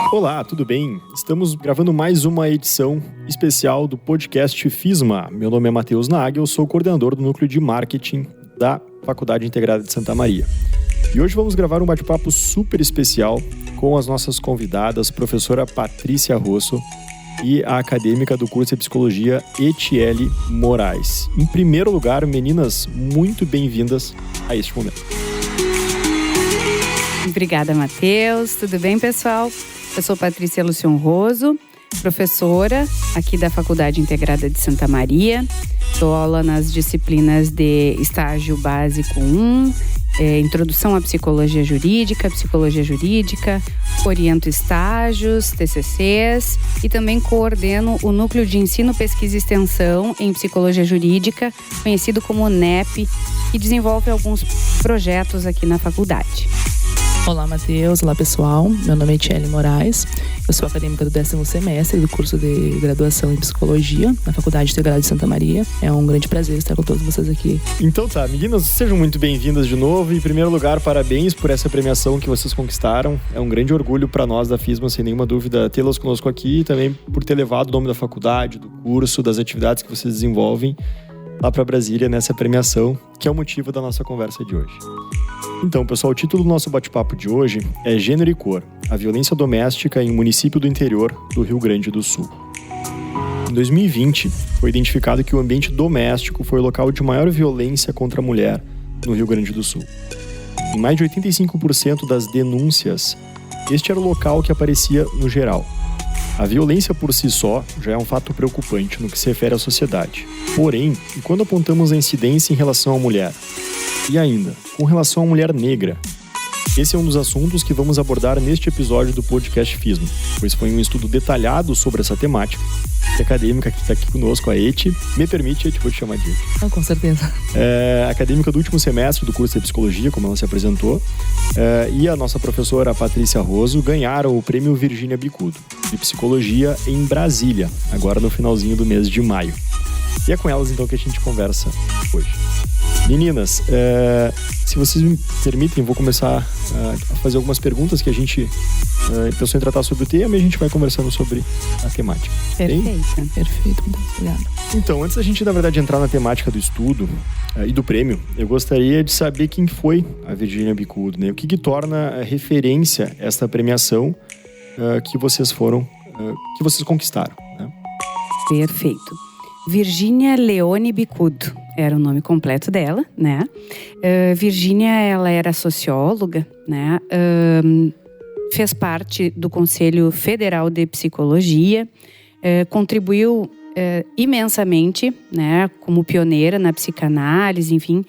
Olá, tudo bem? Estamos gravando mais uma edição especial do podcast FISMA. Meu nome é Matheus Nagel, eu sou coordenador do Núcleo de Marketing da Faculdade Integrada de Santa Maria. E hoje vamos gravar um bate-papo super especial com as nossas convidadas, professora Patrícia Rosso e a acadêmica do curso de Psicologia, Etiele Moraes. Em primeiro lugar, meninas, muito bem-vindas a este momento. Obrigada, Matheus. Tudo bem, pessoal? Eu sou Patrícia Rosso, professora aqui da Faculdade Integrada de Santa Maria. Dou aula nas disciplinas de estágio básico 1, introdução à psicologia jurídica, oriento estágios, TCCs e também coordeno o Núcleo de Ensino, Pesquisa e Extensão em Psicologia Jurídica, conhecido como NEP, que desenvolve alguns projetos aqui na faculdade. Olá, Matheus. Olá, pessoal. Meu nome é Etiele Moraes. Eu sou acadêmica do 10º semestre do curso de graduação em Psicologia na Faculdade Integrada de Santa Maria. É um grande prazer estar com todos vocês aqui. Então tá, meninas, sejam muito bem-vindas de novo. Em primeiro lugar, parabéns por essa premiação que vocês conquistaram. É um grande orgulho para nós da FISMA, sem nenhuma dúvida, tê-las conosco aqui e também por ter levado o nome da faculdade, do curso, das atividades que vocês desenvolvem lá para Brasília nessa premiação, que é o motivo da nossa conversa de hoje. Então, pessoal, o título do nosso bate-papo de hoje é Gênero e Cor, a violência doméstica em um município do interior do Rio Grande do Sul. Em 2020, foi identificado que o ambiente doméstico foi o local de maior violência contra a mulher no Rio Grande do Sul. Em mais de 85% das denúncias, este era o local que aparecia no geral. A violência por si só já é um fato preocupante no que se refere à sociedade. Porém, e quando apontamos a incidência em relação à mulher? E ainda, com relação à mulher negra? Esse é um dos assuntos que vamos abordar neste episódio do podcast FISMA, pois foi um estudo detalhado sobre essa temática. A acadêmica que está aqui conosco, a Eti, me permite, Eti, vou te chamar de Eti. Com certeza. Acadêmica do último semestre do curso de Psicologia, como ela se apresentou, e a nossa professora Patrícia Rosso ganharam o prêmio Virgínia Bicudo, de Psicologia em Brasília, agora no finalzinho do mês de maio. E é com elas, então, que a gente conversa hoje. Meninas, se vocês me permitem, vou começar a fazer algumas perguntas que a gente pensou em tratar sobre o tema e a gente vai conversando sobre a temática. Perfeito, muito obrigada. Então, antes da gente, na verdade, entrar na temática do estudo e do prêmio, eu gostaria de saber quem foi a Virgínia Bicudo, né? O que torna referência esta premiação que vocês conquistaram, né? Perfeito. Virgínia Leone Bicudo era o nome completo dela, né? Virgínia, ela era socióloga, né? Fez parte do Conselho Federal de Psicologia, contribuiu imensamente, né? Como pioneira na psicanálise, enfim.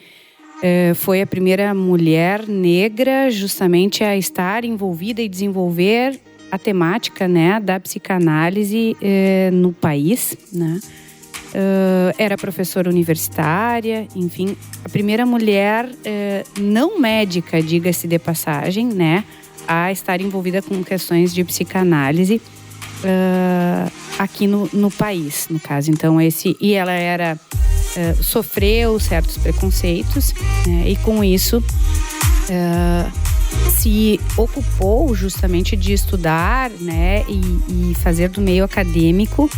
Foi a primeira mulher negra justamente a estar envolvida e desenvolver a temática, né? Da psicanálise no país, né? Era professora universitária, enfim, a primeira mulher não médica, diga-se de passagem, né, a estar envolvida com questões de psicanálise aqui no país, no caso. Então, e ela sofreu certos preconceitos, né, e com isso se ocupou justamente de estudar, né, e fazer do meio acadêmico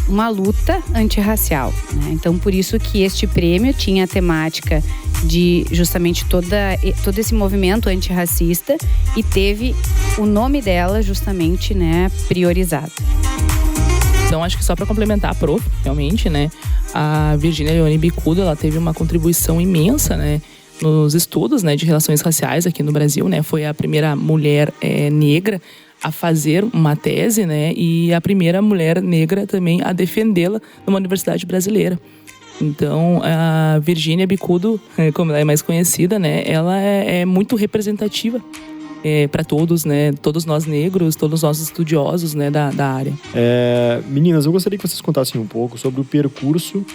uma luta antirracial, né? Então, por isso que este prêmio tinha a temática de justamente todo esse movimento antirracista e teve o nome dela justamente, né, priorizado. Então, acho que só para complementar a prof, realmente, né, a Virgínia Leone Bicudo, ela teve uma contribuição imensa, né, nos estudos, né, de relações raciais aqui no Brasil, né? Foi a primeira mulher negra a fazer uma tese, né, e a primeira mulher negra também a defendê-la numa universidade brasileira. Então, a Virgínia Bicudo, como ela é mais conhecida, né, ela é muito representativa para todos, né, todos nós negros, todos nós estudiosos, né, da área. Meninas, eu gostaria que vocês contassem um pouco sobre o percurso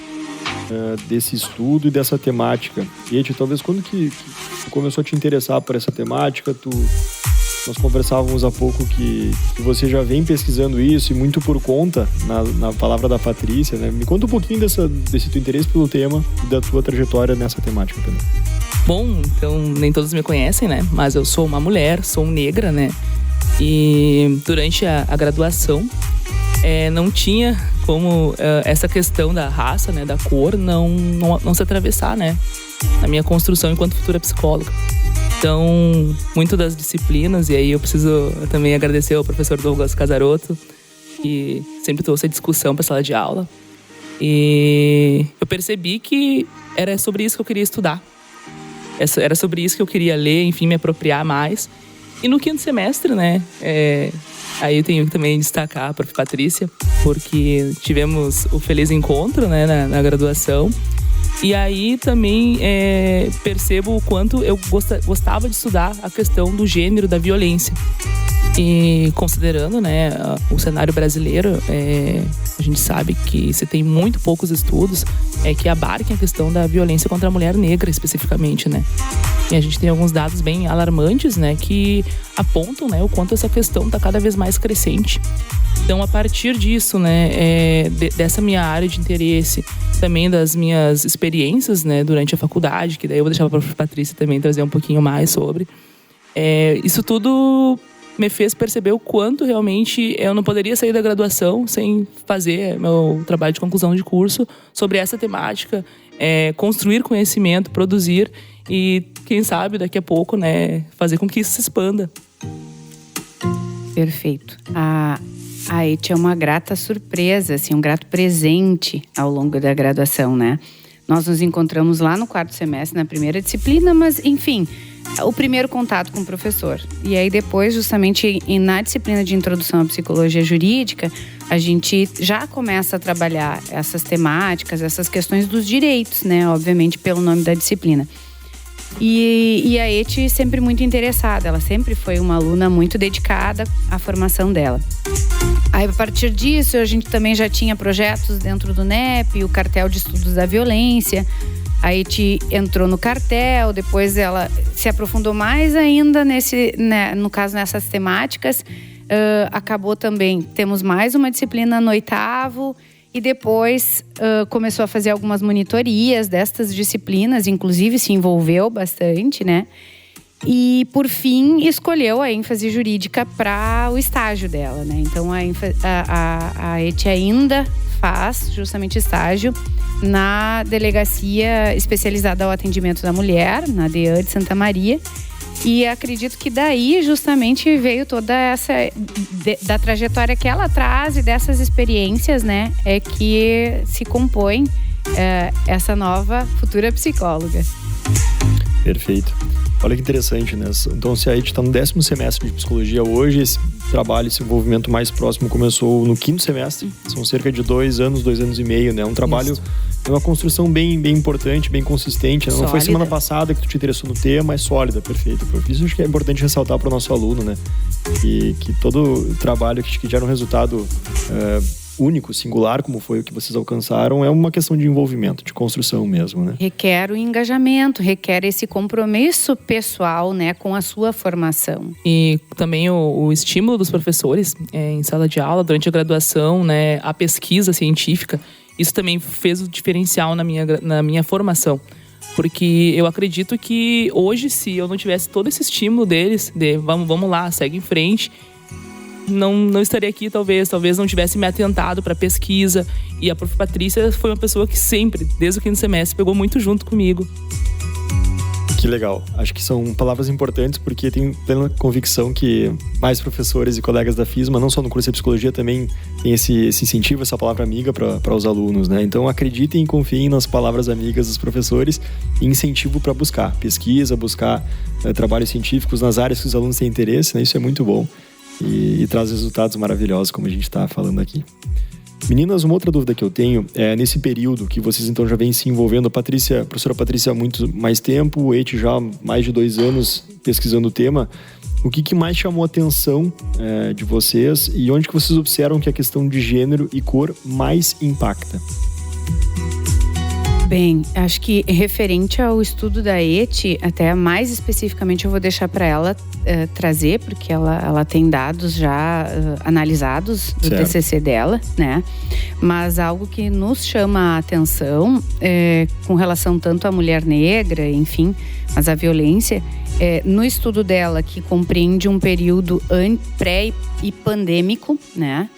desse estudo e dessa temática. E, talvez, quando que começou a te interessar por essa temática, nós conversávamos há pouco que você já vem pesquisando isso e muito por conta, na palavra da Patrícia, né? Me conta um pouquinho desse teu interesse pelo tema e da tua trajetória nessa temática também. Bom, então nem todos me conhecem, né? Mas eu sou uma mulher, sou negra, né? E durante a graduação, não tinha como essa questão da raça, né, da cor, não se atravessar, né, na minha construção enquanto futura psicóloga. Então, muito das disciplinas, e aí eu preciso também agradecer ao professor Douglas Casarotto, que sempre trouxe a discussão para a sala de aula. E eu percebi que era sobre isso que eu queria estudar. Era sobre isso que eu queria ler, enfim, me apropriar mais. E no 5º semestre, né, aí eu tenho que também destacar a prof. Patrícia, porque tivemos o feliz encontro, né, na graduação. E aí também percebo o quanto eu gostava de estudar a questão do gênero, da violência. E considerando, né, o cenário brasileiro, a gente sabe que se tem muito poucos estudos que abarquem a questão da violência contra a mulher negra especificamente, né? E a gente tem alguns dados bem alarmantes, né, que apontam, né, o quanto essa questão está cada vez mais crescente. Então, a partir disso, né, dessa minha área de interesse, também das minhas experiências, né, durante a faculdade, que daí eu vou deixar para a prof. Patrícia também trazer um pouquinho mais sobre. Isso tudo me fez perceber o quanto realmente eu não poderia sair da graduação sem fazer meu trabalho de conclusão de curso sobre essa temática, construir conhecimento, produzir e, quem sabe, daqui a pouco, né, fazer com que isso se expanda. Perfeito. A ET é uma grata surpresa, assim, um grato presente ao longo da graduação, né? Nós nos encontramos lá no 4º semestre, na primeira disciplina, mas, enfim, o primeiro contato com o professor. E aí depois, justamente na disciplina de introdução à psicologia jurídica, a gente já começa a trabalhar essas temáticas, essas questões dos direitos, né? Obviamente pelo nome da disciplina. E a ET sempre muito interessada, ela sempre foi uma aluna muito dedicada à formação dela. Aí, a partir disso, a gente também já tinha projetos dentro do NEP, o Cartel de Estudos da Violência. A ET entrou no cartel, depois ela se aprofundou mais ainda no caso, nessas temáticas. Acabou também, temos mais uma disciplina no 8º e depois começou a fazer algumas monitorias destas disciplinas, inclusive se envolveu bastante, né? E, por fim, escolheu a ênfase jurídica para o estágio dela, né? Então, a ET ainda faz justamente estágio na Delegacia Especializada ao Atendimento da Mulher, na DEAN de Santa Maria. E acredito que daí justamente veio toda essa da trajetória que ela traz e dessas experiências, né? É que se compõe essa nova futura psicóloga. Perfeito. Olha que interessante, né? Então, se a ET está no 10º semestre de psicologia hoje, esse trabalho, esse envolvimento mais próximo começou no 5º semestre. São cerca de 2 anos, 2 anos e meio, né? Um trabalho, é uma construção bem importante, bem consistente. Né? Não foi semana passada que tu te interessou no tema, é sólida, perfeito. Isso acho que é importante ressaltar para o nosso aluno, né? Que todo trabalho que gera um resultado único, singular, como foi o que vocês alcançaram, é uma questão de envolvimento, de construção mesmo, né? Requer o engajamento, requer esse compromisso pessoal, né, com a sua formação. E também o estímulo dos professores em sala de aula, durante a graduação, né, a pesquisa científica, isso também fez o diferencial na minha formação. Porque eu acredito que hoje, se eu não tivesse todo esse estímulo deles, de vamos lá, segue em frente, não estaria aqui, talvez não tivesse me atentado para pesquisa. E a prof. Patrícia foi uma pessoa que sempre, desde o 5º semestre, pegou muito junto comigo. Que legal. Acho que são palavras importantes, porque tenho plena convicção que mais professores e colegas da FISMA, não só no curso de psicologia, também tem esse incentivo, essa palavra amiga para os alunos, né? Então, acreditem e confiem nas palavras amigas dos professores e incentivo para buscar pesquisa, buscar trabalhos científicos nas áreas que os alunos têm interesse, né? Isso é muito bom. E traz resultados maravilhosos, como a gente está falando aqui. Meninas, uma outra dúvida que eu tenho é nesse período que vocês então já vêm se envolvendo, a professora Patrícia há muito mais tempo, o ET já há mais de 2 anos pesquisando o tema, o que mais chamou a atenção de vocês e onde que vocês observam que a questão de gênero e cor mais impacta? Bem, acho que referente ao estudo da ET, até mais especificamente eu vou deixar para ela trazer, porque ela tem dados já analisados do TCC dela, né? Mas algo que nos chama a atenção com relação tanto à mulher negra, enfim, mas a violência, no estudo dela, que compreende um período pré e pandêmico, né?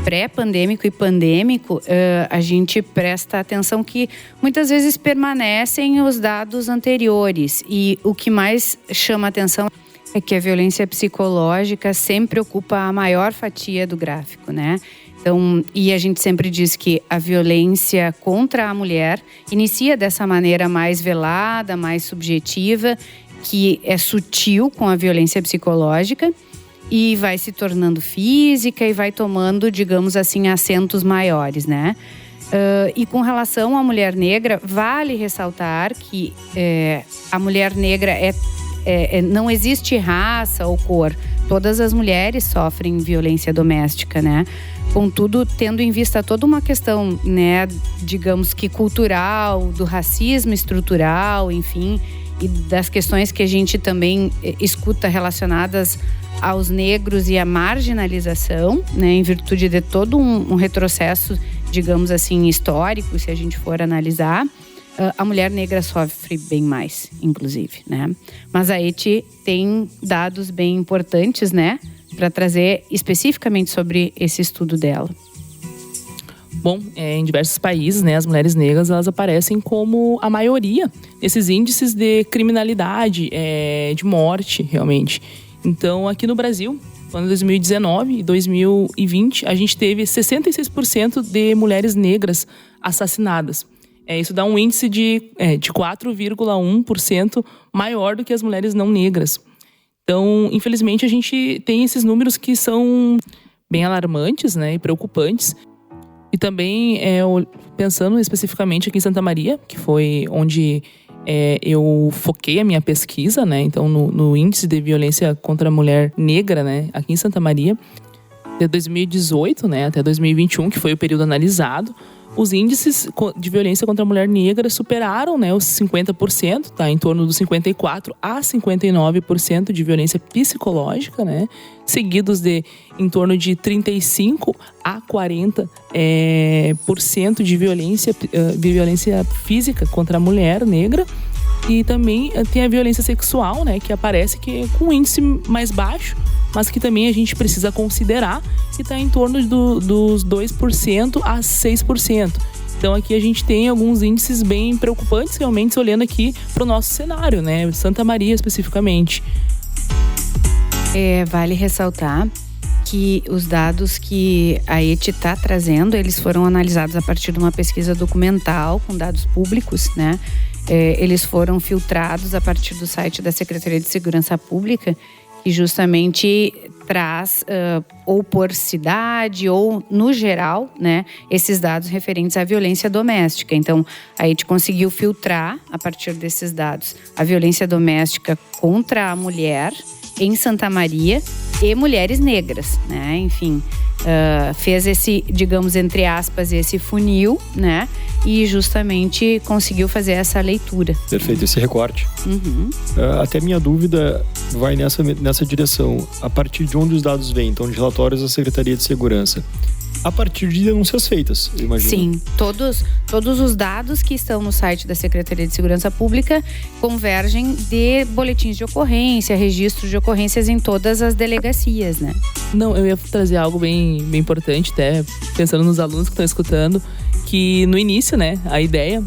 Pré-pandêmico e pandêmico, a gente presta atenção que muitas vezes permanecem os dados anteriores. E o que mais chama atenção é que a violência psicológica sempre ocupa a maior fatia do gráfico, né? Então, e a gente sempre diz que a violência contra a mulher inicia dessa maneira mais velada, mais subjetiva, que é sutil com a violência psicológica, e vai se tornando física e vai tomando, digamos assim, acentos maiores, né? E com relação à mulher negra, vale ressaltar que a mulher negra não existe raça ou cor. Todas as mulheres sofrem violência doméstica, né? Contudo, tendo em vista toda uma questão, né, digamos que cultural, do racismo estrutural, enfim, e das questões que a gente também escuta relacionadas aos negros e à marginalização, né, em virtude de todo um retrocesso, digamos assim, histórico, se a gente for analisar, a mulher negra sofre bem mais, inclusive, né? Mas a ETI tem dados bem importantes, né, para trazer especificamente sobre esse estudo dela. Bom, em diversos países, né, as mulheres negras elas aparecem como a maioria desses índices de criminalidade, de morte, realmente. Então, aqui no Brasil, no ano 2019 e 2020, a gente teve 66% de mulheres negras assassinadas. Isso dá um índice de 4,1% maior do que as mulheres não negras. Então, infelizmente, a gente tem esses números que são bem alarmantes, né, e preocupantes. E também, pensando especificamente aqui em Santa Maria, que foi onde eu foquei a minha pesquisa, né? Então, no índice de violência contra a mulher negra, né? Aqui em Santa Maria, de 2018, né, até 2021, que foi o período analisado, os índices de violência contra a mulher negra superaram, né, os 50%, tá? Em torno dos 54% a 59% de violência psicológica, né? Seguidos de em torno de 35% a 40% de violência física contra a mulher negra. E também tem a violência sexual, né, que aparece com um índice mais baixo, mas que também a gente precisa considerar que está em torno dos 2% a 6%. Então aqui a gente tem alguns índices bem preocupantes, realmente, olhando aqui para o nosso cenário, né, Santa Maria especificamente. Vale ressaltar que os dados que a ETI está trazendo, eles foram analisados a partir de uma pesquisa documental com dados públicos, né? Eles foram filtrados a partir do site da Secretaria de Segurança Pública, que justamente traz, ou por cidade, ou no geral, né, esses dados referentes à violência doméstica. Então, a ETI conseguiu filtrar, a partir desses dados, a violência doméstica contra a mulher em Santa Maria e mulheres negras, né? Enfim, fez esse, digamos, entre aspas, esse funil, né? E justamente conseguiu fazer essa leitura. Perfeito, esse recorte. Uhum. Até minha dúvida vai nessa direção. A partir de onde os dados vêm? Então, de relatórios da Secretaria de Segurança. A partir de denúncias feitas, eu imagino. Sim, todos os dados que estão no site da Secretaria de Segurança Pública convergem de boletins de ocorrência, registros de ocorrências em todas as delegacias, né? Não, eu ia trazer algo bem, bem importante, até pensando nos alunos que estão escutando, que no início, né, a ideia,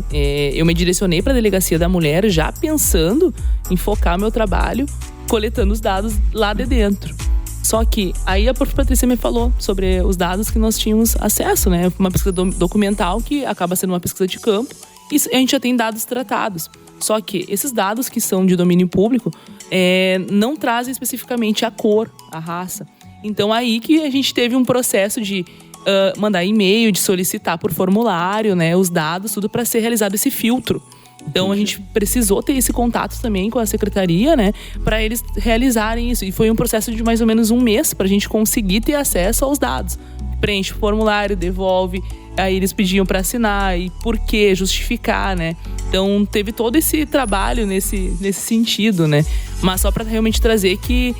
eu me direcionei para a Delegacia da Mulher já pensando em focar meu trabalho coletando os dados lá de dentro. Só que aí a prof. Patrícia me falou sobre os dados que nós tínhamos acesso, né? Uma pesquisa documental que acaba sendo uma pesquisa de campo e a gente já tem dados tratados. Só que esses dados que são de domínio público não trazem especificamente a cor, a raça. Então aí que a gente teve um processo de mandar e-mail, de solicitar por formulário, né, os dados, tudo para ser realizado esse filtro. Então a gente precisou ter esse contato também com a secretaria, né, para eles realizarem isso. E foi um processo de mais ou menos um mês para a gente conseguir ter acesso aos dados. Preenche o formulário, devolve, aí eles pediam para assinar, e por quê, justificar, né? Então teve todo esse trabalho nesse sentido, né? Mas só para realmente trazer que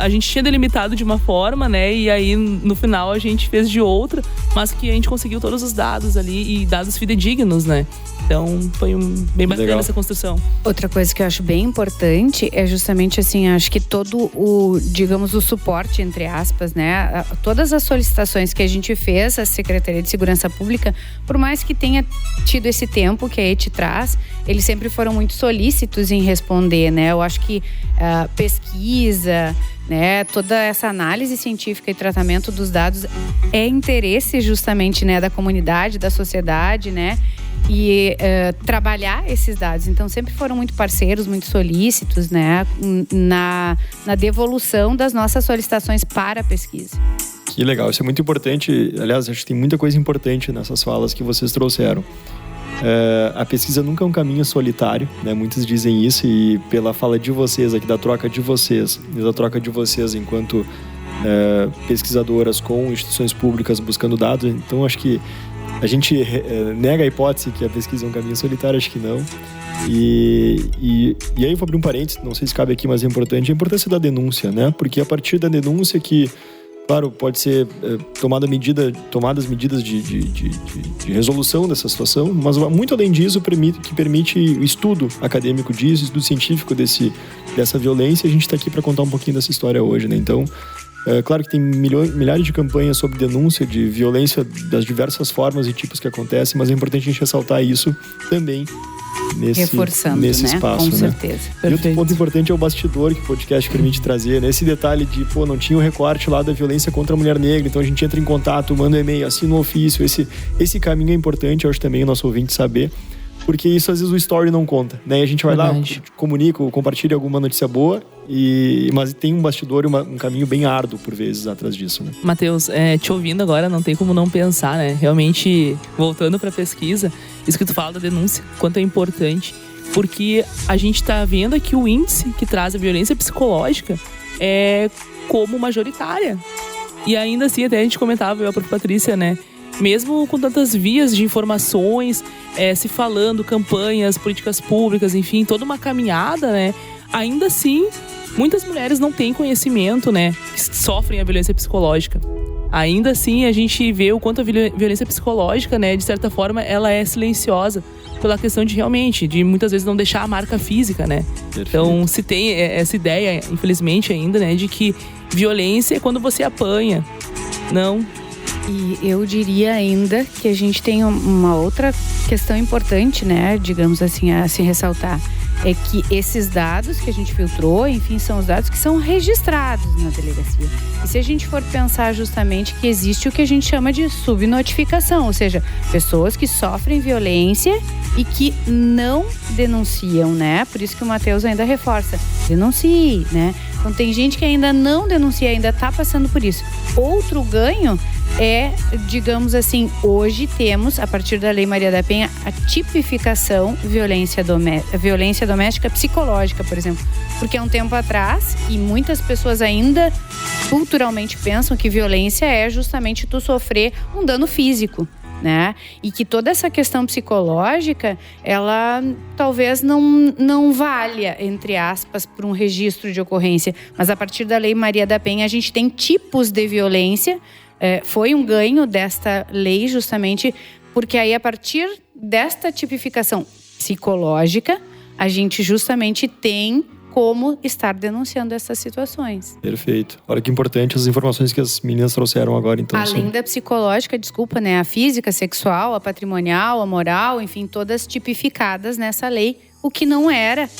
a gente tinha delimitado de uma forma, né? E aí no final a gente fez de outra, mas que a gente conseguiu todos os dados ali e dados fidedignos, né? Então foi bem bacana Legal. essa construção. Outra coisa que eu acho bem importante é justamente assim, acho que todo o, digamos, o suporte, entre aspas, né? Todas as solicitações que a gente fez à Secretaria de Segurança Pública, por mais que tenha tido esse tempo que a ET traz, eles sempre foram muito solícitos em responder, né? Eu acho que pesquisa, né, toda essa análise científica e tratamento dos dados é interesse justamente, né, da comunidade, da sociedade, né? E trabalhar esses dados. Então, sempre foram muito parceiros, muito solícitos, né, na devolução das nossas solicitações para a pesquisa. Que legal, isso é muito importante. Aliás, acho que tem muita coisa importante nessas falas que vocês trouxeram. A pesquisa nunca é um caminho solitário, né? Muitos dizem isso, e pela fala de vocês aqui, da troca de vocês enquanto pesquisadoras com instituições públicas buscando dados, então acho que a gente nega a hipótese que a pesquisa é um caminho solitário, acho que não. E aí eu vou abrir um parênteses, não sei se cabe aqui, mas é importante, a importância da denúncia, né? Porque a partir da denúncia que, claro, pode ser tomadas medidas de resolução dessa situação, mas muito além disso, permite o estudo acadêmico disso, estudo científico dessa violência. A gente está aqui para contar um pouquinho dessa história hoje, né? Então, claro que tem milhares de campanhas sobre denúncia de violência das diversas formas e tipos que acontecem, mas é importante a gente ressaltar isso também reforçando, nesse né? espaço, Com né? certeza. E outro ponto importante é o bastidor que o podcast permite trazer, né? Esse detalhe de, não tinha o recorte lá da violência contra a mulher negra, então a gente entra em contato, manda um e-mail, assina um ofício. Esse caminho é importante, eu acho também o nosso ouvinte saber, porque isso às vezes o story não conta, né? E a gente vai lá, comunica, compartilha alguma notícia boa, mas tem um bastidor e um caminho bem árduo por vezes atrás disso, né? Matheus, te ouvindo agora, não tem como não pensar, né? Realmente, voltando para a pesquisa, isso que tu fala da denúncia, quanto é importante, porque a gente está vendo aqui o índice que traz a violência psicológica é como majoritária. E ainda assim, até a gente comentava, eu e a própria Patrícia, né? Mesmo com tantas vias de informações, se falando, campanhas, políticas públicas, enfim, toda uma caminhada, né? Ainda assim, muitas mulheres não têm conhecimento, né? Que sofrem a violência psicológica. Ainda assim, a gente vê o quanto a violência psicológica, né? De certa forma, ela é silenciosa pela questão de muitas vezes não deixar a marca física, né? Perfeito. Então, se tem essa ideia, infelizmente ainda, né? De que violência é quando você apanha. Não. E eu diria ainda que a gente tem uma outra questão importante, né, digamos assim, a se ressaltar. É que esses dados que a gente filtrou, enfim, são os dados que são registrados na delegacia. E se a gente for pensar justamente que existe o que a gente chama de subnotificação, ou seja, pessoas que sofrem violência e que não denunciam, né? Por isso que o Matheus ainda reforça, denuncie, né? Então tem gente que ainda não denuncia, ainda está passando por isso. Outro ganho é, digamos assim, hoje temos, a partir da Lei Maria da Penha, a tipificação violência doméstica psicológica, por exemplo. Porque há um tempo atrás, e muitas pessoas ainda culturalmente pensam que violência é justamente tu sofrer um dano físico, né? E que toda essa questão psicológica, ela talvez não valha, entre aspas, por um registro de ocorrência. Mas a partir da Lei Maria da Penha, a gente tem tipos de violência. Foi um ganho desta lei justamente porque aí a partir desta tipificação psicológica, a gente justamente tem como estar denunciando essas situações. Perfeito. Olha que importante as informações que as meninas trouxeram agora, então. Além da psicológica, desculpa, né? A física, a sexual, a patrimonial, a moral, enfim, todas tipificadas nessa lei, o que não era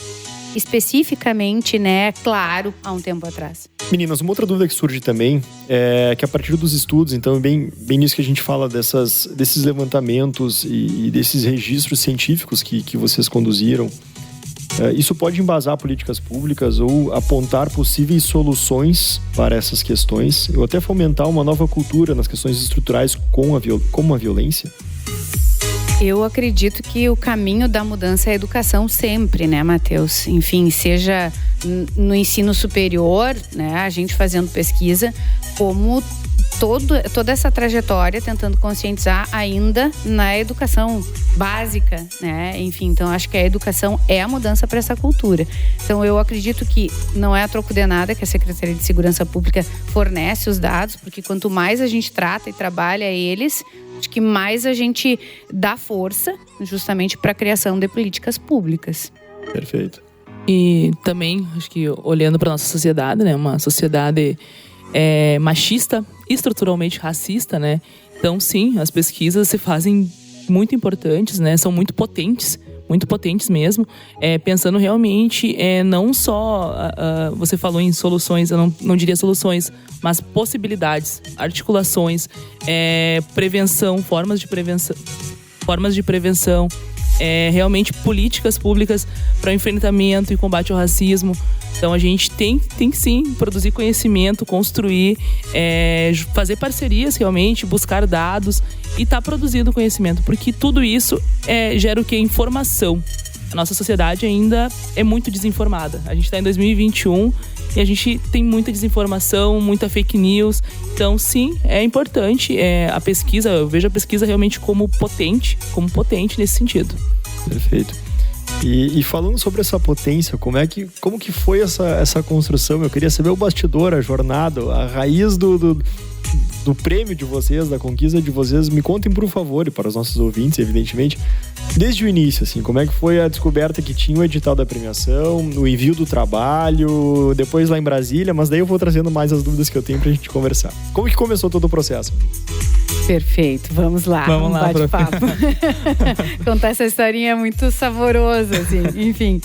especificamente, né, claro, há um tempo atrás. Meninas, uma outra dúvida que surge também é que a partir dos estudos, então bem nisso que a gente fala desses levantamentos e desses registros científicos que vocês conduziram, isso pode embasar políticas públicas ou apontar possíveis soluções para essas questões, ou até fomentar uma nova cultura nas questões estruturais como a violência? Eu acredito que o caminho da mudança é a educação sempre, né, Matheus? Enfim, seja no ensino superior, né, a gente fazendo pesquisa, como toda essa trajetória tentando conscientizar ainda na educação básica, né? Enfim, então acho que a educação é a mudança para essa cultura. Então eu acredito que não é a troco de nada que a Secretaria de Segurança Pública fornece os dados, porque quanto mais a gente trata e trabalha eles, acho que mais a gente dá força justamente para a criação de políticas públicas. Perfeito. E também, acho que olhando para nossa sociedade, né? Uma sociedade machista e estruturalmente racista, né? Então, sim, as pesquisas se fazem muito importantes, né? São muito potentes mesmo. Pensando realmente, não só... você falou em soluções, eu não diria soluções, mas possibilidades, articulações, prevenção, formas de prevenção, realmente políticas públicas para o enfrentamento e combate ao racismo. Então a gente tem que sim produzir conhecimento, construir, fazer parcerias realmente, buscar dados e estar produzindo conhecimento, porque tudo isso gera o que? Informação. A nossa sociedade ainda é muito desinformada. A gente está em 2021 e a gente tem muita desinformação, muita fake news. Então sim, é importante a pesquisa, eu vejo a pesquisa realmente como potente nesse sentido. Perfeito. E falando sobre essa potência, como que foi essa construção? Eu queria saber o bastidor, a jornada, a raiz do prêmio de vocês, da conquista de vocês. Me contem, por favor, e para os nossos ouvintes, evidentemente, desde o início, assim, como é que foi a descoberta que tinha o edital da premiação, o envio do trabalho, depois lá em Brasília, mas daí eu vou trazendo mais as dúvidas que eu tenho pra gente conversar. Como que começou todo o processo? Perfeito, vamos lá, vamos lá, bate-papo. Contar essa historinha é muito saborosa, assim, enfim.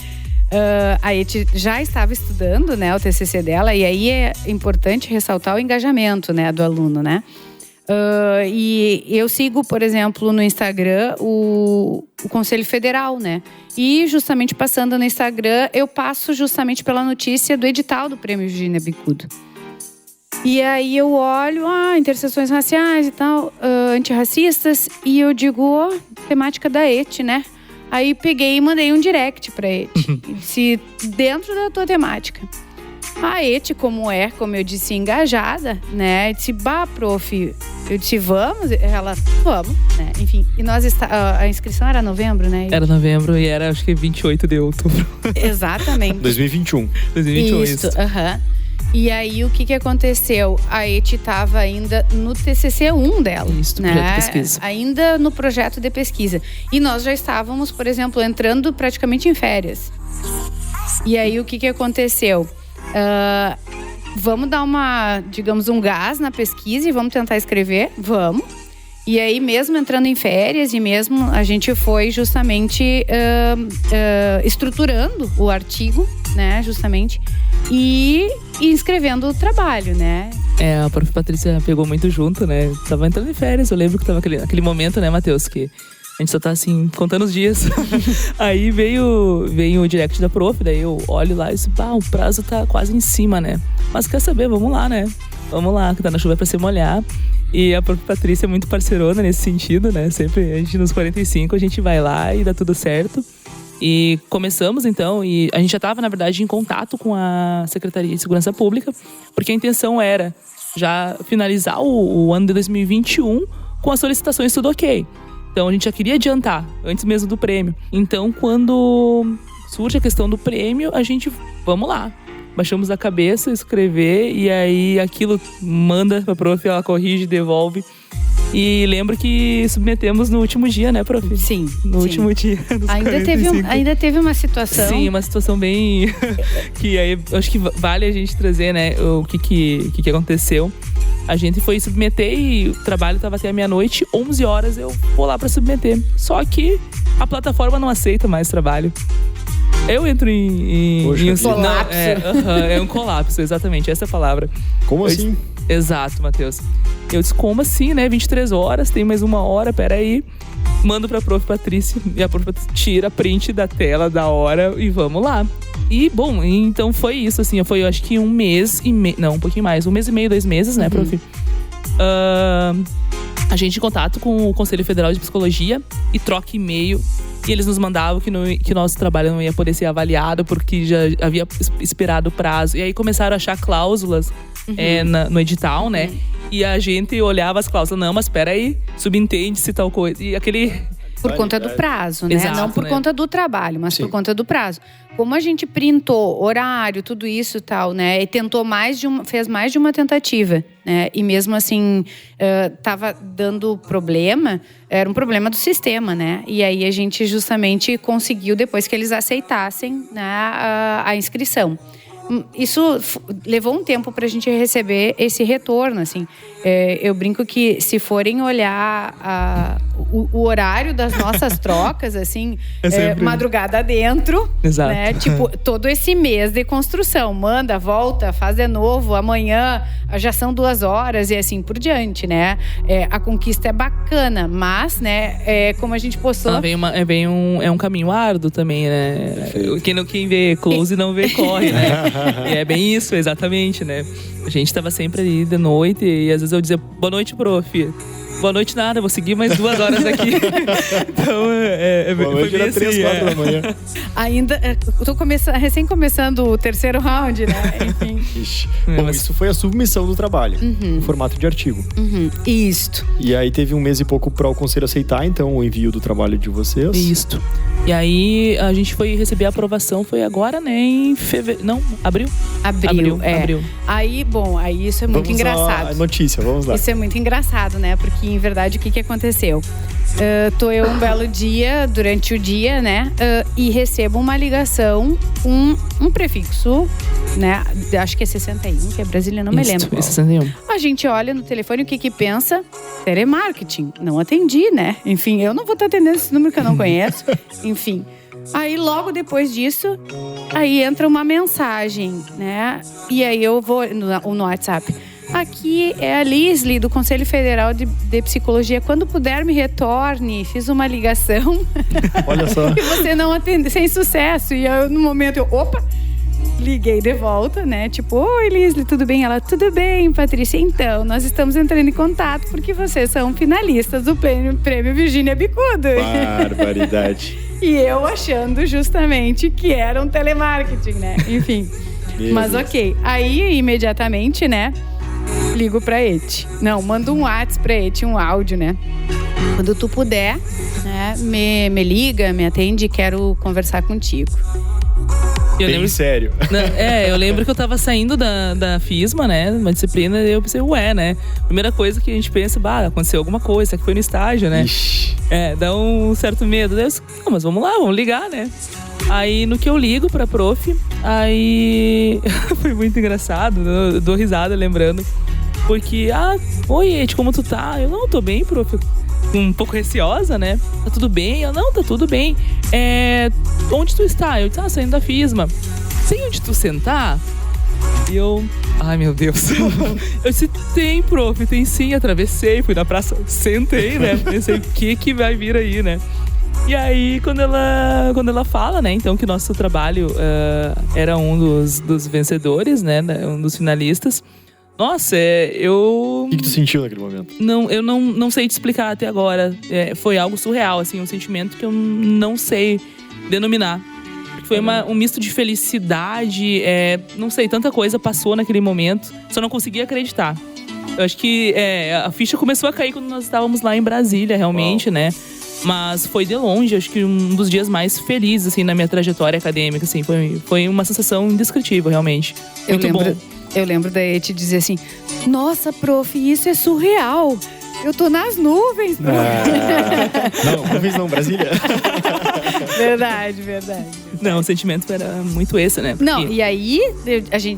A Eti já estava estudando, né, o TCC dela, e aí é importante ressaltar o engajamento, né, do aluno, né? E eu sigo, por exemplo, no Instagram o Conselho Federal, né? E justamente passando no Instagram, eu passo justamente pela notícia do edital do Prêmio Virginia Bicudo. E aí eu olho, interseções raciais e tal, antirracistas, e eu digo, temática da Eti, né? Aí peguei e mandei um direct pra Eti. Se dentro da tua temática. A Eti, como eu disse, engajada, né? Disse, prof, eu disse, vamos? Ela, vamos, né? Enfim, e a inscrição era novembro, né? Era novembro e era, acho que 28 de outubro. Exatamente. 2021. Isso, aham. E aí, o que aconteceu? A Eti estava ainda no TCC1 dela. Isso, né? projeto de pesquisa. Ainda no projeto de pesquisa. E nós já estávamos, por exemplo, entrando praticamente em férias. E aí, o que aconteceu? Vamos dar um gás na pesquisa e vamos tentar escrever? Vamos. E aí, mesmo entrando em férias e mesmo a gente foi justamente estruturando o artigo, né, justamente, e escrevendo o trabalho, né? A prof. Patrícia pegou muito junto, né? Tava entrando em férias, eu lembro que tava aquele momento, né, Matheus, que a gente só tá assim, contando os dias. Aí veio o direct da prof, daí eu olho lá e disse, o prazo tá quase em cima, né? Mas quer saber, vamos lá, né? Vamos lá, que tá na chuva pra se molhar. E a prof. Patrícia é muito parceirona nesse sentido, né? Sempre a gente nos 45, a gente vai lá e dá tudo certo. E começamos então, e a gente já estava, na verdade, em contato com a Secretaria de Segurança Pública, porque a intenção era já finalizar o ano de 2021 com as solicitações tudo ok. Então a gente já queria adiantar, antes mesmo do prêmio. Então quando surge a questão do prêmio, a gente, vamos lá. Baixamos a cabeça, escrever, e aí aquilo manda pra prof, ela corrige, devolve. E lembro que submetemos no último dia, né, prof? Sim. No último dia. Ainda teve uma situação. Sim, uma situação bem... que aí acho que vale a gente trazer, né, o que aconteceu. A gente foi submeter e o trabalho estava até a meia-noite, 11 horas eu vou lá para submeter. Só que a plataforma não aceita mais trabalho. Eu entro em colapso. É um colapso, exatamente, essa é a palavra. Como assim? Exato, Matheus. Eu disse, como assim, né? 23 horas, tem mais uma hora, peraí. Mando pra prof. Patrícia e a prof. Tira print da tela, da hora e vamos lá. E, bom, então foi isso, assim, foi, eu acho que um mês e meio, não, um pouquinho mais, 1 mês e meio, 2 meses, né, prof? A gente em contato com o Conselho Federal de Psicologia e troca e-mail. E eles nos mandavam que nosso trabalho não ia poder ser avaliado porque já havia expirado o prazo. E aí começaram a achar cláusulas no edital, né? E a gente olhava as cláusulas, não, mas espera aí, subentende-se tal coisa. E aquele... Por conta do prazo, né? Exato, não por conta do trabalho, mas por conta do prazo. Como a gente printou horário, tudo isso e tal, né? E tentou fez mais de uma tentativa, né? E mesmo assim, tava dando problema, era um problema do sistema, né? E aí a gente justamente conseguiu, depois que eles aceitassem, né, a inscrição. Isso levou um tempo para a gente receber esse retorno, assim. Eu brinco que se forem olhar o horário das nossas trocas, assim, madrugada dentro, exato, né? Tipo, todo esse mês de construção, manda, volta, faz de novo, amanhã já são 2 horas e assim por diante, né? A conquista é bacana, mas, né, como a gente postou... É um caminho árduo também, né? Quem vê close não vê corre, né? E é bem isso, exatamente, né? A gente tava sempre ali de noite e às vezes eu dizia, boa noite, prof. Boa noite nada, vou seguir mais 2 horas aqui. Então, boa noite, era 3, 4 da manhã. Ainda, tô recém começando o 3º round, né? Enfim. Bom, isso foi a submissão do trabalho, no formato de artigo. Isto. E aí teve 1 mês e pouco para o conselho aceitar, então, o envio do trabalho de vocês. Isto. E aí, a gente foi receber a aprovação, foi agora, né, em fevereiro... Não, abril? Abril. Aí, bom, aí isso é muito engraçado. A notícia, vamos lá. Isso é muito engraçado, né? Porque, em verdade, o que aconteceu? Tô eu um belo dia, durante o dia, né? E recebo uma ligação, um prefixo, né? Acho que é 61, que é Brasília, não me lembro. É 61. A gente olha no telefone, o que pensa? Telemarketing. Não atendi, né? Enfim, eu não vou estar atendendo esse número que eu não conheço. Enfim. Aí, logo depois disso, aí entra uma mensagem, né? E aí eu vou no WhatsApp. Aqui é a Lisli, do Conselho Federal de Psicologia. Quando puder, me retorne. Fiz uma ligação. Olha só. E você não atende, sem sucesso. E eu, no momento, opa! Liguei de volta, né? Tipo, oi, Lisli, tudo bem? Ela, tudo bem, Patrícia. Então, nós estamos entrando em contato porque vocês são finalistas do Prêmio Virgínia Bicudo. Barbaridade. E eu achando justamente que era um telemarketing, né? Enfim. Mas ok. Aí, imediatamente, né? Ligo pra Eti. Não, mando um WhatsApp pra Eti, um áudio, né? Quando tu puder, né? Me liga, me atende, quero conversar contigo. Bem sério. Eu lembro que eu tava saindo da FISMA, né? Uma disciplina, e eu pensei, né? Primeira coisa que a gente pensa, aconteceu alguma coisa, que foi no estágio, né? Ixi. Dá um certo medo. Daí eu disse, mas vamos lá, vamos ligar, né? Aí, no que eu ligo pra prof, aí foi muito engraçado, eu dou risada lembrando. Porque, oi, Eti, como tu tá? Eu, não, tô bem, prof. Um pouco receosa, né? Tá tudo bem? Eu, não, tá tudo bem. Onde tu está? Eu disse, saindo da FISMA. Sei onde tu sentar? E eu, ai meu Deus. Eu disse, tem, prof, tem sim. Atravessei, fui na praça, sentei, né? Pensei, o que vai vir aí, né? E aí, quando ela fala, né, então, que o nosso trabalho era um dos vencedores, né, um dos finalistas. Nossa, O que tu sentiu naquele momento? Eu não sei te explicar até agora. Foi algo surreal, assim, um sentimento que eu não sei denominar. Foi um misto de felicidade, não sei, tanta coisa passou naquele momento. Só não conseguia acreditar. Eu acho que a ficha começou a cair quando nós estávamos lá em Brasília, realmente, né? Mas foi de longe, acho que um dos dias mais felizes, assim, na minha trajetória acadêmica, assim. Foi uma sensação indescritível, realmente. Muito bom. Eu lembro da Eti dizer assim, nossa, prof, isso é surreal. Eu tô nas nuvens, prof. Não, nuvens não, Brasília. Verdade. Não, o sentimento era muito esse, né? Não, e aí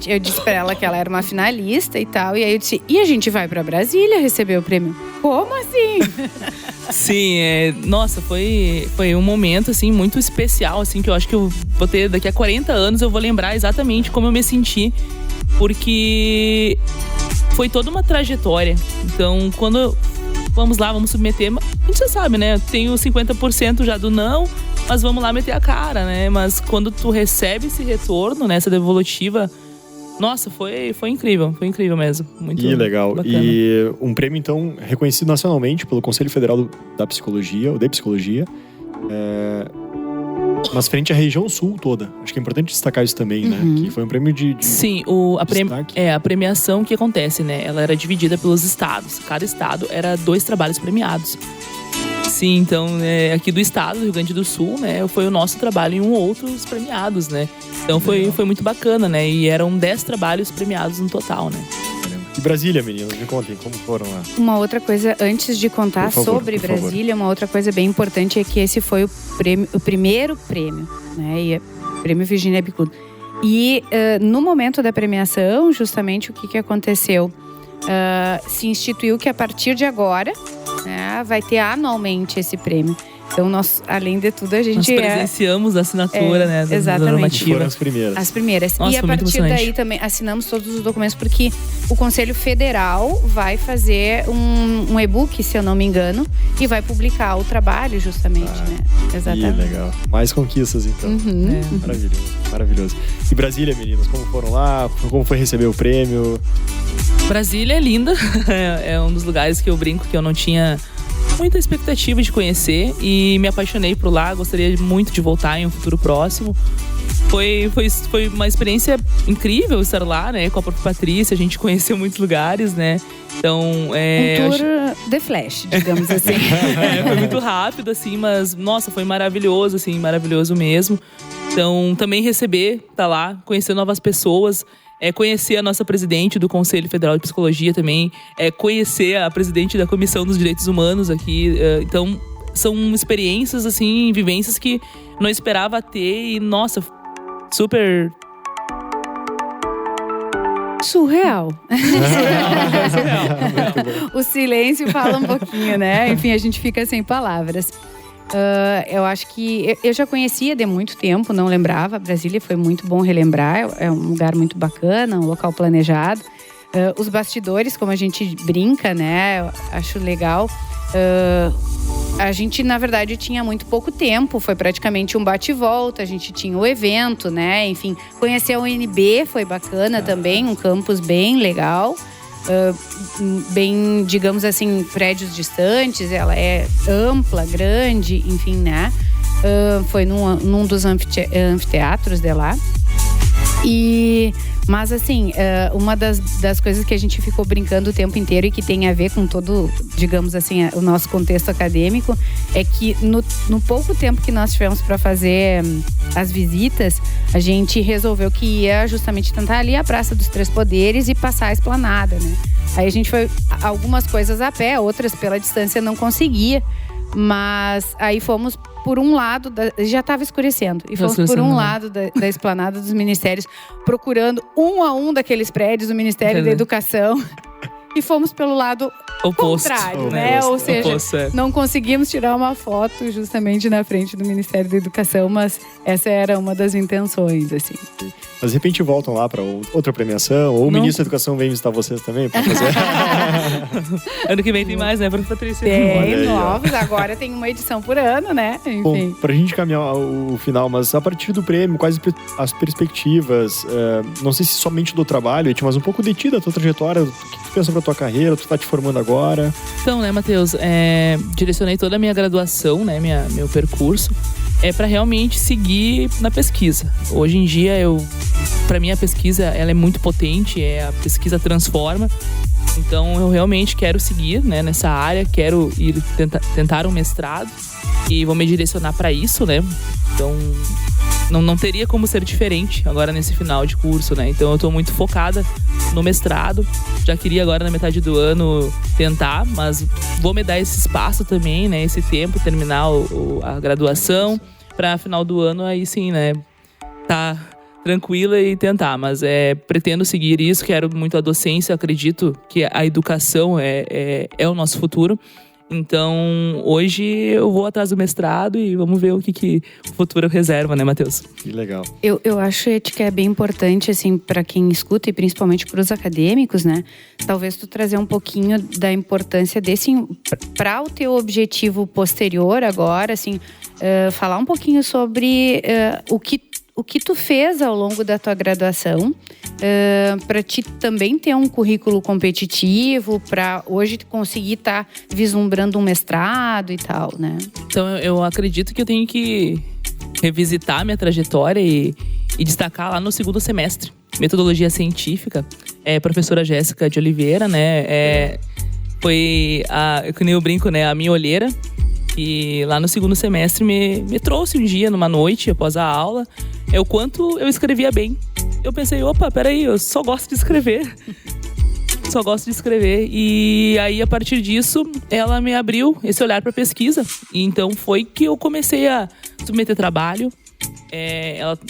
eu disse pra ela que ela era uma finalista e tal. E aí eu disse, e a gente vai pra Brasília receber o prêmio? Como assim? Sim, nossa, foi um momento, assim, muito especial, assim, que eu acho que eu vou ter daqui a 40 anos, eu vou lembrar exatamente como eu me senti. Porque foi toda uma trajetória. Então, quando vamos lá, vamos submeter, a gente já sabe, né? Tenho 50% já do não, mas vamos lá meter a cara, né? Mas quando tu recebe esse retorno, né? Essa devolutiva, nossa, foi incrível mesmo. Muito legal. Bacana. E um prêmio, então, reconhecido nacionalmente pelo Conselho Federal da Psicologia, ou de Psicologia. Mas frente à região sul toda. Acho que é importante destacar isso também, né? Que foi um prêmio de Sim, a premiação que acontece, né? Ela era dividida pelos estados. Cada estado era 2 trabalhos premiados. Sim, então, aqui do estado, do Rio Grande do Sul, né? Foi o nosso trabalho e outros premiados, né? Então foi muito bacana, né? E eram 10 trabalhos premiados no total, né? E Brasília, meninas, me contem como foram lá. Uma outra coisa, antes de contar sobre Brasília, uma outra coisa bem importante é que esse foi o primeiro prêmio, né? E Prêmio Virgínia Bicudo. E no momento da premiação, justamente o que aconteceu? Se instituiu que a partir de agora, né, vai ter anualmente esse prêmio. Então, nós, além de tudo, a gente... Nós presenciamos a assinatura, né? Da normativa. Foram as primeiras. As primeiras. Nossa, e a partir daí também assinamos todos os documentos, porque o Conselho Federal vai fazer um e-book, se eu não me engano, e vai publicar o trabalho, justamente, né? Exatamente. Legal. Mais conquistas, então. Maravilhoso. E Brasília, meninas, como foram lá? Como foi receber o prêmio? Brasília é linda. É um dos lugares que eu brinco que eu não tinha muita expectativa de conhecer e me apaixonei por lá. Gostaria muito de voltar em um futuro próximo. Foi uma experiência incrível estar lá, né? Com a própria Patrícia, a gente conheceu muitos lugares, né? Então, um tour de flash, digamos assim. Foi muito rápido, assim, mas nossa, foi maravilhoso, assim, maravilhoso mesmo. Então, também tá lá, conhecer novas pessoas. Conhecer a nossa presidente do Conselho Federal de Psicologia também, conhecer a presidente da Comissão dos Direitos Humanos aqui. Então, são experiências, assim, vivências que não esperava ter e, nossa, super... Surreal. O silêncio fala um pouquinho, né? Enfim, a gente fica sem palavras. Eu acho que eu já conhecia de muito tempo, não lembrava. Brasília foi muito bom relembrar, é um lugar muito bacana, um local planejado. Os bastidores, como a gente brinca, né? Eu acho legal. A gente, na verdade, tinha muito pouco tempo, foi praticamente um bate e volta, a gente tinha o evento, né? Enfim, conhecer a UNB foi bacana também, um campus bem legal. Bem, digamos assim, prédios distantes, ela é ampla, grande, enfim, né? Foi num dos anfiteatros de lá. Mas assim, uma das coisas que a gente ficou brincando o tempo inteiro e que tem a ver com todo, digamos assim, o nosso contexto acadêmico, é que no pouco tempo que nós tivemos para fazer as visitas, a gente resolveu que ia justamente tentar ali a Praça dos Três Poderes e passar a Esplanada, né? Aí a gente foi algumas coisas a pé, outras pela distância não conseguia, mas aí fomos por um lado, já estava escurecendo, e fomos por um lado da Esplanada dos Ministérios, procurando um a um daqueles prédios do Ministério da Educação. E fomos pelo lado contrário, né? Ou seja, não conseguimos tirar uma foto justamente na frente do Ministério da Educação, mas essa era uma das intenções, assim. Mas de repente voltam lá para outra premiação, ou o Ministro da Educação vem visitar vocês também para fazer. Ano que vem tem mais, né, para Patrícia? Tem novos, agora tem uma edição por ano, né? Enfim. Bom, pra gente caminhar o final, mas a partir do prêmio, quais as perspectivas, não sei se somente do trabalho, mas um pouco de ti, da tua trajetória, o que tu pensa pra tua carreira, tu tá te formando agora? Então, né, Matheus, direcionei toda a minha graduação, né, meu percurso, para realmente seguir na pesquisa. Hoje em dia, para mim a pesquisa ela é muito potente, a pesquisa transforma. Então eu realmente quero seguir, né, nessa área, quero ir tentar um mestrado e vou me direcionar para isso, né? Então não teria como ser diferente agora nesse final de curso, né? Então eu tô muito focada no mestrado. Já queria agora na metade do ano tentar, mas vou me dar esse espaço também, né? Esse tempo, terminar a graduação, para final do ano aí sim, né? Tá tranquila e tentar, mas pretendo seguir isso, quero muito a docência, acredito que a educação é o nosso futuro. Então, hoje eu vou atrás do mestrado e vamos ver o que o futuro reserva, né, Matheus? Que legal. Eu acho que é bem importante, assim, para quem escuta e principalmente para os acadêmicos, né? Talvez tu trazer um pouquinho da importância desse, para o teu objetivo posterior agora, assim, falar um pouquinho sobre o que tu fez ao longo da tua graduação, para ti também ter um currículo competitivo, para hoje conseguir estar vislumbrando um mestrado e tal, né? Então eu acredito que eu tenho que revisitar minha trajetória e destacar lá no segundo semestre. Metodologia científica. Professora Jéssica de Oliveira, né? Foi, que nem eu brinco, né? A minha olheira. E lá no segundo semestre me trouxe um dia, numa noite, após a aula, o quanto eu escrevia bem. Eu pensei, opa, peraí, eu só gosto de escrever. Só gosto de escrever. E aí, a partir disso, ela me abriu esse olhar para pesquisa. E então foi que eu comecei a submeter trabalho.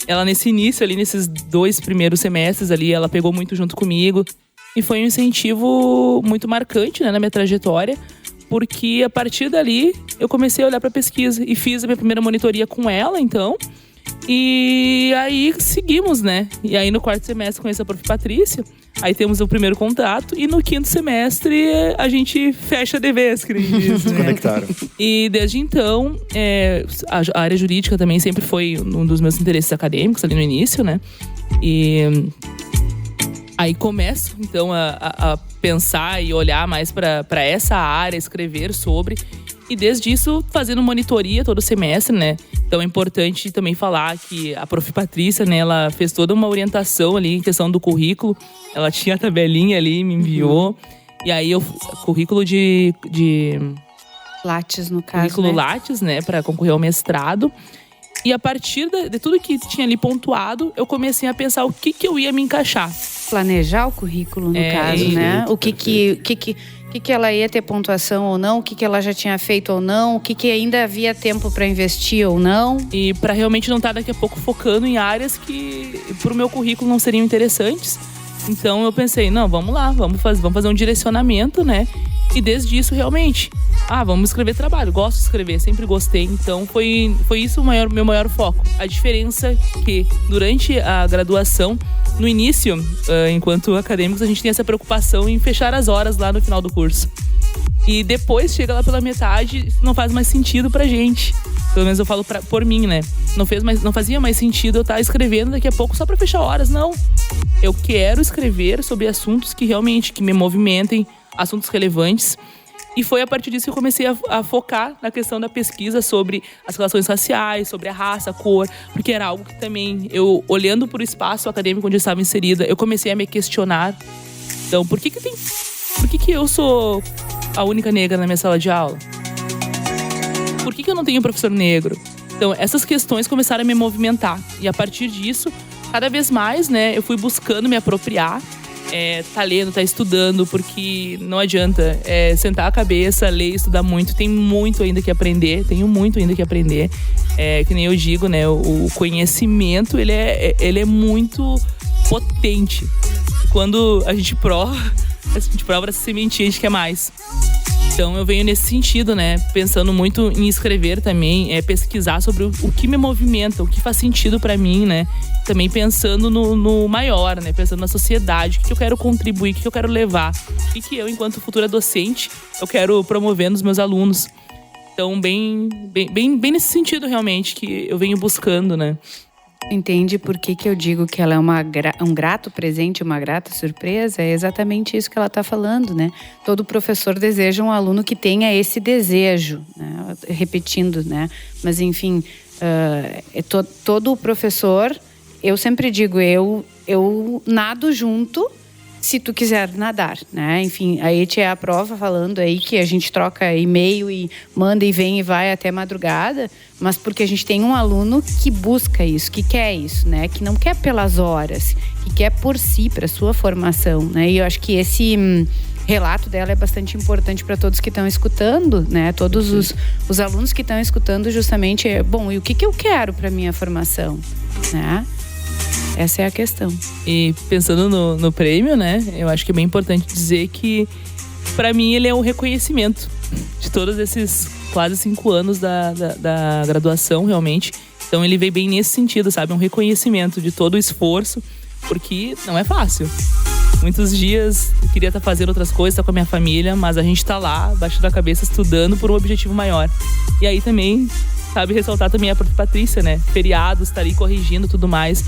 Ela nesse início ali, nesses 2 primeiros semestres ali, ela pegou muito junto comigo. E foi um incentivo muito marcante, né, na minha trajetória. Porque a partir dali, eu comecei a olhar para pesquisa. E fiz a minha primeira monitoria com ela, então. E aí, seguimos, né? E aí, no 4º semestre, conheço a Prof. Patrícia. Aí temos o primeiro contato. E no 5º semestre, a gente fecha de vez, que eles dizem, Se conectaram. E desde então, a área jurídica também sempre foi um dos meus interesses acadêmicos ali no início, né? E aí começo, então, a pensar e olhar mais para essa área, escrever sobre. E desde isso, fazendo monitoria todo semestre, né? Então é importante também falar que a Prof. Patrícia, né? Ela fez toda uma orientação ali em questão do currículo. Ela tinha a tabelinha ali, me enviou. E aí, currículo de Lattes, no caso, currículo né? Lattes, né? Para concorrer ao mestrado. E a partir de tudo que tinha ali pontuado, eu comecei a pensar o que eu ia me encaixar. Planejar o currículo, no caso, né? O que ela ia ter pontuação ou não, o que ela já tinha feito ou não, o que ainda havia tempo para investir ou não. E para realmente não estar daqui a pouco focando em áreas que pro meu currículo não seriam interessantes. Então eu pensei, não, vamos lá, vamos fazer um direcionamento, né? E desde isso, realmente, vamos escrever trabalho. Gosto de escrever, sempre gostei. Então foi isso meu maior foco. A diferença que durante a graduação, no início, enquanto acadêmicos, a gente tem essa preocupação em fechar as horas lá no final do curso. E depois, chega lá pela metade, não faz mais sentido pra gente. Pelo menos eu falo por mim, né? Não fazia mais sentido eu estar escrevendo daqui a pouco só pra fechar horas, não. Eu quero escrever sobre assuntos que realmente me movimentem, assuntos relevantes. E foi a partir disso que eu comecei a focar na questão da pesquisa sobre as relações raciais, sobre a raça, a cor, porque era algo que também, eu olhando para o espaço acadêmico onde eu estava inserida, eu comecei a me questionar. Então, por que eu sou a única negra na minha sala de aula? Por que eu não tenho professor negro? Então, essas questões começaram a me movimentar. E a partir disso, cada vez mais, né, eu fui buscando me apropriar. Tá lendo, tá estudando, porque não adianta sentar a cabeça, ler, estudar muito. Tem muito ainda que aprender, tenho muito ainda que aprender. Que nem eu digo, né, o conhecimento, ele é muito potente. Quando a gente prova essa sementinha, a gente quer mais. Então eu venho nesse sentido, né, pensando muito em escrever também, pesquisar sobre o que me movimenta, o que faz sentido pra mim, né. Também pensando no maior, né, pensando na sociedade, o que eu quero contribuir, o que eu quero levar, o que eu, enquanto futura docente, eu quero promover nos meus alunos. Então, bem nesse sentido, realmente, que eu venho buscando, né. Entende por que eu digo que ela é um grato presente, uma grata surpresa? É exatamente isso que ela está falando, né? Todo professor deseja um aluno que tenha esse desejo, né? Repetindo, né? Mas, enfim, todo professor, eu sempre digo, eu nado junto se tu quiser nadar, né? Enfim, a Eti é a prova falando aí que a gente troca e-mail e manda e vem e vai até madrugada, mas porque a gente tem um aluno que busca isso, que quer isso, né? Que não quer pelas horas, que quer por si, para sua formação, né? E eu acho que esse relato dela é bastante importante para todos que estão escutando, né? Todos os alunos que estão escutando justamente, bom, e o que eu quero para minha formação, né? Essa é a questão. E pensando no prêmio, né? Eu acho que é bem importante dizer que, para mim, ele é um reconhecimento de todos esses quase 5 anos da graduação, realmente. Então, ele veio bem nesse sentido, sabe? Um reconhecimento de todo o esforço, porque não é fácil. Muitos dias eu queria estar fazendo outras coisas, estar com a minha família, mas a gente tá lá, baixo da cabeça, estudando por um objetivo maior. E aí também, sabe, ressaltar também a Prof. Patrícia, né? Feriados, tá ali corrigindo tudo mais.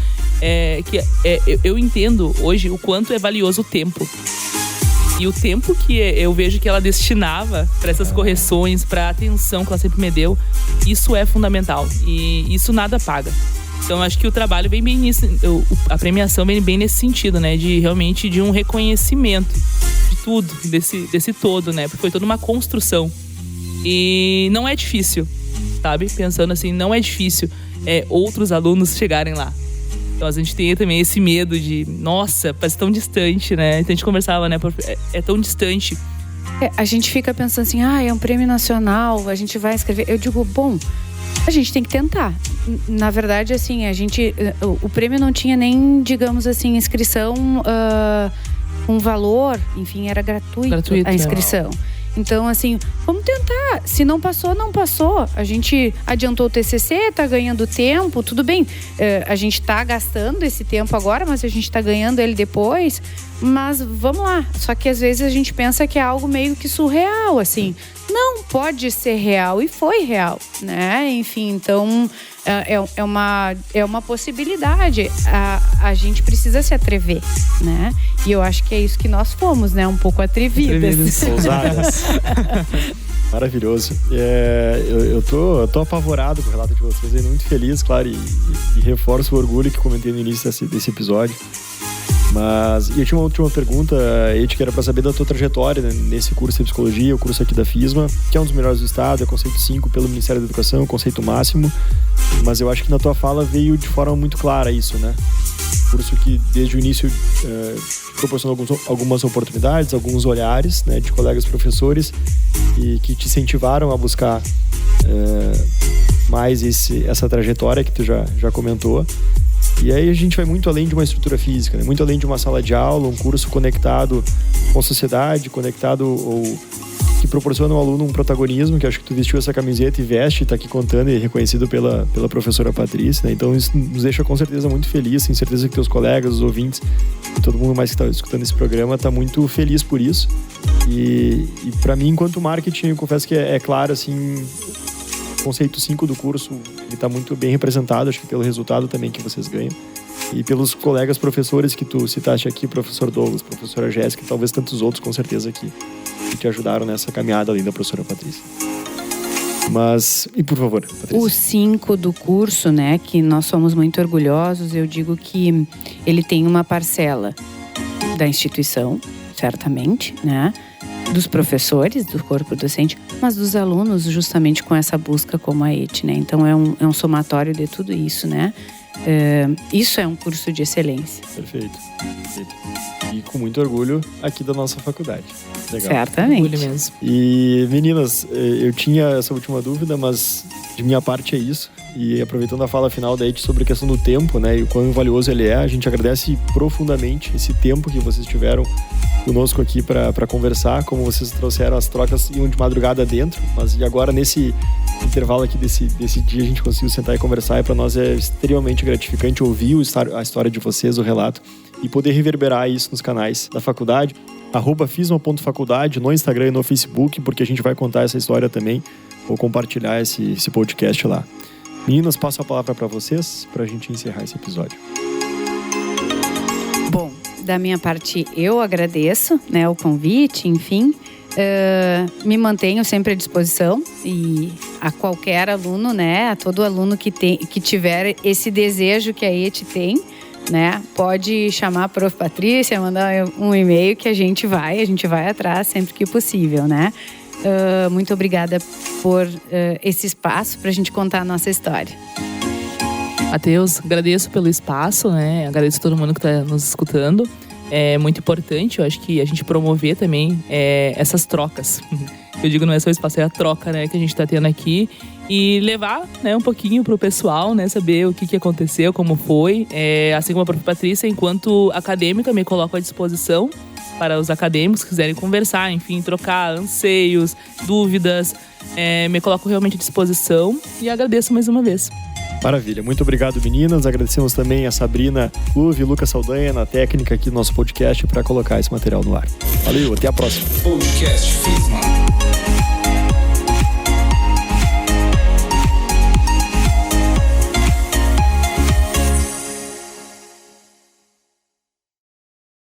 Eu entendo hoje o quanto é valioso o tempo. E o tempo que eu vejo que ela destinava para essas correções, para a atenção que ela sempre me deu, isso é fundamental. E isso nada paga. Então, acho que o trabalho vem bem nisso, a premiação vem bem nesse sentido, né? De realmente de um reconhecimento de tudo, desse todo, né? Porque foi toda uma construção. E não é difícil, sabe? Pensando assim, não é difícil outros alunos chegarem lá. Então, a gente tem também esse medo de, nossa, parece tão distante, né? Então, a gente conversava, né? É tão distante. A gente fica pensando assim, é um prêmio nacional, a gente vai escrever. Eu digo, bom, a gente tem que tentar. Na verdade, assim, o prêmio não tinha nem, digamos assim, inscrição, um valor, enfim, era gratuito a inscrição. Então, assim, vamos tentar. Se não passou, não passou. A gente adiantou o TCC, tá ganhando tempo, tudo bem. A gente tá gastando esse tempo agora, mas a gente tá ganhando ele depois. Mas vamos lá. Só que às vezes a gente pensa que é algo meio que surreal, assim. Não pode ser real, e foi real, né? Enfim, então é uma possibilidade. A gente precisa se atrever, né? E eu acho que é isso que nós fomos, né? Um pouco atrevidas. Ousadas. Maravilhoso. Eu tô apavorado com o relato de vocês, muito feliz, claro, e reforço o orgulho que comentei no início desse episódio. Mas eu tinha uma última pergunta, Eti, que era para saber da tua trajetória, né, nesse curso de psicologia, o curso aqui da FISMA, que é um dos melhores do estado, é conceito 5 pelo Ministério da Educação, conceito máximo, mas eu acho que na tua fala veio de forma muito clara isso, né? Curso que desde o início proporcionou algumas oportunidades, alguns olhares, né, de colegas professores e que te incentivaram a buscar mais essa trajetória que tu já comentou. E aí a gente vai muito além de uma estrutura física, né? Muito além de uma sala de aula, um curso conectado com a sociedade, conectado ou que proporciona ao aluno um protagonismo, que acho que tu vestiu essa camiseta e veste, tá aqui contando e reconhecido pela professora Patrícia, né? Então isso nos deixa com certeza muito feliz, tenho certeza que teus colegas, os ouvintes e todo mundo mais que está escutando esse programa tá muito feliz por isso. E para mim, enquanto marketing, eu confesso que é claro, assim, o conceito 5 do curso, ele tá muito bem representado, acho que pelo resultado também que vocês ganham. E pelos colegas professores que tu citaste aqui, professor Douglas, professora Jéssica e talvez tantos outros, com certeza, que te ajudaram nessa caminhada, além da professora Patrícia. Mas, e por favor, Patrícia. O 5 do curso, né, que nós somos muito orgulhosos, eu digo que ele tem uma parcela da instituição, certamente, né, dos professores, do corpo docente, mas dos alunos, justamente com essa busca como a ET, né? Então é um somatório de tudo isso, né? Isso é um curso de excelência. Perfeito. E com muito orgulho aqui da nossa faculdade. Legal. Certamente. Orgulho mesmo. E meninas, eu tinha essa última dúvida, mas de minha parte é isso. E aproveitando a fala final da ET sobre a questão do tempo, né, e o quão valioso ele é, a gente agradece profundamente esse tempo que vocês tiveram conosco aqui para conversar, como vocês trouxeram, as trocas iam de madrugada dentro, mas e agora nesse intervalo aqui desse dia a gente conseguiu sentar e conversar, e para nós é extremamente gratificante ouvir a história de vocês, o relato, e poder reverberar isso nos canais da faculdade, @fisma.faculdade, no Instagram e no Facebook, porque a gente vai contar essa história também, vou compartilhar esse podcast lá. Meninas, passo a palavra para vocês, para a gente encerrar esse episódio. Bom, da minha parte, eu agradeço, né, o convite, enfim. Me mantenho sempre à disposição e a qualquer aluno, né, a todo aluno que tiver esse desejo que a ET tem, né, pode chamar a Prof. Patrícia, mandar um e-mail que a gente vai atrás sempre que possível, né. Muito obrigada por esse espaço para a gente contar a nossa história. Matheus, agradeço pelo espaço, né? Agradeço a todo mundo que está nos escutando. É muito importante, eu acho que a gente promover também essas trocas. Eu digo, não é só o espaço, é a troca, né, que a gente está tendo aqui. E levar, né, um pouquinho pro pessoal, né, saber o que aconteceu, como foi. Assim como a Prof. Patrícia, enquanto acadêmica, me coloco à disposição para os acadêmicos que quiserem conversar, enfim, trocar anseios, dúvidas. Me coloco realmente à disposição e agradeço mais uma vez. Maravilha, muito obrigado, meninas. Agradecemos também a Sabrina Luve e Lucas Saldanha na técnica aqui do nosso podcast para colocar esse material no ar. Valeu, até a próxima. Podcast